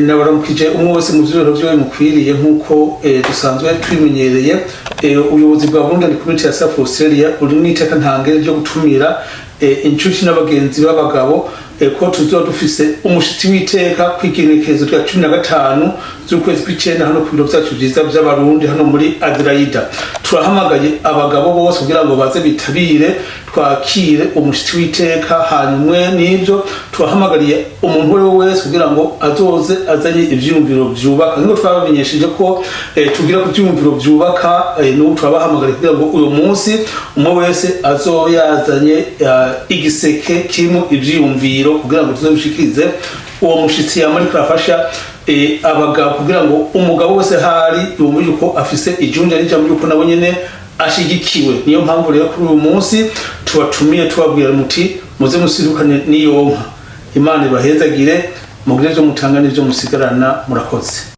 nabaramukije umwe wese mu vyoro vyo mukwiriye nkuko dusanzwe twimenyereye ubuyobozi bwa Burundi Community ya South Australia uri n'iteka ntangere ryo gutumira inshuti n'abagenzi b'abagabo ko tuzoba dufise umushitsi w'iteka kwigenekerezo rya 15 z'ukwezi kw'icenda hano ku biro vyacu vyiza vy'abarundi hano muri Adelaide. Turahamagaye abagabo bose kugira ngo baze bitabire twakire umushitsi w'iteka, hanyuma n'ivyo turahamagariye umuntu wese kugira ngo azoze azanye ivyumviro vyubaka. Ngo twabamenyesheje ko tugira ku vyumviro vyubaka no turabahamagariye kugira ngo uyu munsi umwe wese azoyazanye igiseke kirimo ivyumviro kugira ngo tuzobishikirize uwo mushitsi yamari kurafasha abagabo kugira ngo umugabo wese hari yumva yuko afise ijunja n'ijambo yuko nabo nyene ashigikiwe. Niyo mpamvu rero kuri uyu munsi tubatumiye tubabwira muti muze musirukane niyonka. Imana ibahezagire mugire byo mutanga n'ibyo musigarana. Murakoze.